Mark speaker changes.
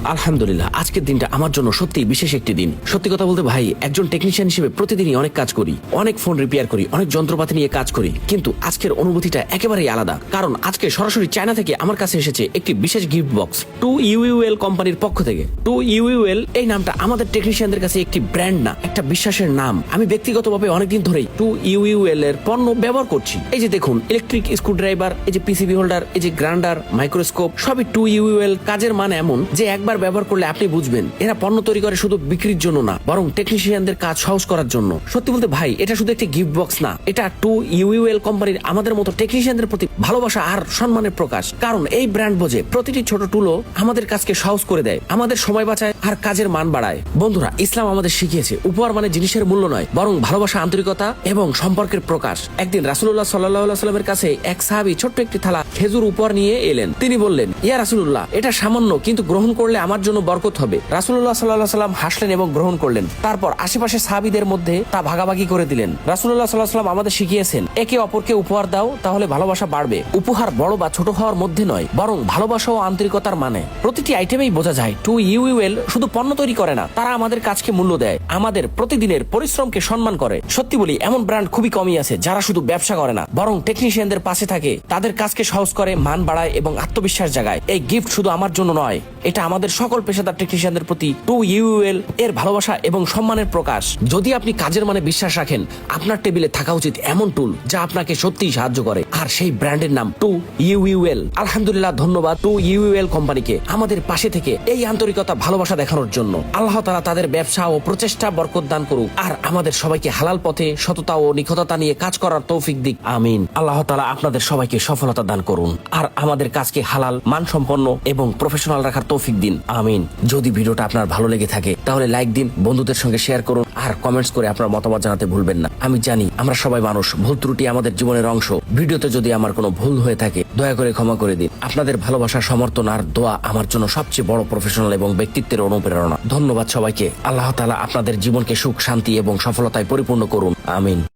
Speaker 1: আলহামদুলিল্লাহ, আজকের দিনটা আমার জন্য সত্যি বিশেষ একটি দিন। সত্যি কথা বলতে ভাই, একজন টেকনিশিয়ান হিসেবে প্রতিদিনই অনেক কাজ করি, অনেক ফোন রিপেয়ার করি, অনেক যন্ত্রপাতি নিয়ে কাজ করি, কিন্তু আজকের অনুভূতিটা একেবারেই আলাদা। কারণ আজকে সরাসরি চায়না থেকে আমার কাছে এসেছে একটি বিশেষ গিফট বক্স টু ইউইউএল কোম্পানির পক্ষ থেকে। টু ইউইউএল এই নামটা আমাদের টেকনিশিয়ানদের কাছে একটি ব্র্যান্ড না, একটা বিশ্বাসের নাম। আমি ব্যক্তিগতভাবে অনেকদিন ধরেই টু ইউইউএল এর পণ্য ব্যবহার করছি। এই যে দেখুন, ইলেকট্রিক স্ক্রুড্রাইভার, এই যে পিসিবি হোল্ডার, এই যে গ্রাইন্ডার, মাইক্রোস্কোপ, সবই টু ইউইউএল। কাজের মান এমন যে একবার ব্যবহার করলে আপনি বুঝবেন এরা পণ্য তৈরি করে শুধু বিক্রির জন্য না, বরং টেকনিশিয়ানদের কাজ সহজ করার জন্য। সত্যি বলতে ভাই, এটা শুধু একটি গিফট বক্স না, এটা টু ইউইউএল কোম্পানির আমাদের মতো টেকনিশিয়ানদের প্রতি ভালোবাসা আর সম্মানের প্রকাশ। কারণ এই ব্র্যান্ড বোঝে প্রতিটি ছোট টুলও আমাদের কাজকে সহজ করে দেয়, আমাদের সময় বাঁচায় আর কাজের মান বাড়ায়। বন্ধুরা, ইসলাম আমাদের শিখিয়েছে উপহার মানে জিনিসের মূল্য নয়, বরং ভালোবাসা, আন্তরিকতা এবং সম্পর্কের প্রকাশ। একদিন রাসূলুল্লাহ সাল্লাল্লাহু আলাইহি ওয়াসাল্লামের কাছে এক সাহাবী ছোট্ট একটি থালা খেজুর উপহার নিয়ে এলেন। তিনি বললেন, ইয়া রাসূলুল্লাহ, এটা সামান্য, কিন্তু গ্রহণ করলে আমার জন্য বরকত হবে। রাসূলুল্লাহ সাল্লাল্লাহু আলাইহি ওয়াসাল্লাম হাসলেন এবং গ্রহণ করলেন। তারপর আশেপাশে সাহাবীদের মধ্যে তা ভাগাভাগি করে দিলেন। রাসূলুল্লাহ সাল্লাল্লাহু আলাইহি ওয়াসাল্লাম আমাদের শিখিয়েছেন, একে অপরকে উপহার দাও, তাহলে ভালোবাসা বাড়বে। উপহার বড় বা ছোট হওয়ার মধ্যে নয়, বরং ভালোবাসা ও আন্তরিকতার মানে। প্রতিটি আইটেমেই বোঝা যায় টু ইউইউএল শুধু পণ্য তৈরি করে না, তারা আমাদের কাজকে মূল্য দেয়, আমাদের প্রতিদিনের পরিশ্রমকে সম্মান করে। সত্যি বলি, এমন ব্র্যান্ড খুবই কমই আছে যারা শুধু ব্যবসা করে না, বরং টেকনিশিয়ানদের পাশে থাকে, তাদের কাজকে সহজ করে, মান বাড়ায় এবং আত্মবিশ্বাস জাগায়। এই গিফট শুধু আমার জন্য নয়, এটা আমাদের সকল পেশাদার টেকনিশিয়ানদের প্রতি টু ইউইউএল এর ভালোবাসা এবং সম্মানের প্রকাশ। যদি আপনি কাজের মানে বিশ্বাস রাখেন, আপনার টেবিলে থাকা উচিত এমন টুল যা আপনাকে সত্যিই সাহায্য করে, আর সেই ব্র্যান্ডের নাম টু ইউইউএল। আলহামদুলিল্লাহ, ধন্যবাদ টু ইউইউএল কোম্পানিকে আমাদের পাশে থেকে এই আন্তরিকতা, ভালোবাসা দেখানোর জন্য। আল্লাহ তাআলা তাদের ব্যবসা ও প্রচেষ্টা বরকত দান করুক, আর আমাদের সবাইকে হালাল পথে সততা ও নিখুঁততা নিয়ে কাজ করার তৌফিক দিক। আমিন। আল্লাহ তাআলা আপনাদের সবাইকে সফলতা দান করুন, আর আমাদের কাজকে হালাল, মানসম্পন্ন এবং প্রফেশনাল রাখার তৌফিক দিন। আমিন। যদি ভিডিওটা আপনার ভালো লেগে থাকে তাহলে লাইক দিন, বন্ধুদের সঙ্গে শেয়ার করুন, আর কমেন্টস করে আপনার মতামত জানাতে ভুলবেন না। আমি জানি আমরা সবাই মানুষ, ভুল ত্রুটি আমাদের জীবনের অংশ। ভিডিওতে যদি আমার কোনো ভুল হয়ে থাকে দয়া করে ক্ষমা করে দিন। আপনাদের ভালোবাসা, সমর্থন আর দোয়া আমার জন্য সবচেয়ে বড় প্রফেশনাল এবং ব্যক্তিত্বের অনুপ্রেরণা। ধন্যবাদ সবাইকে। আল্লাহ তাআলা আপনাদের জীবনকে সুখ, শান্তি এবং সফলতায় পরিপূর্ণ করুন। আমিন।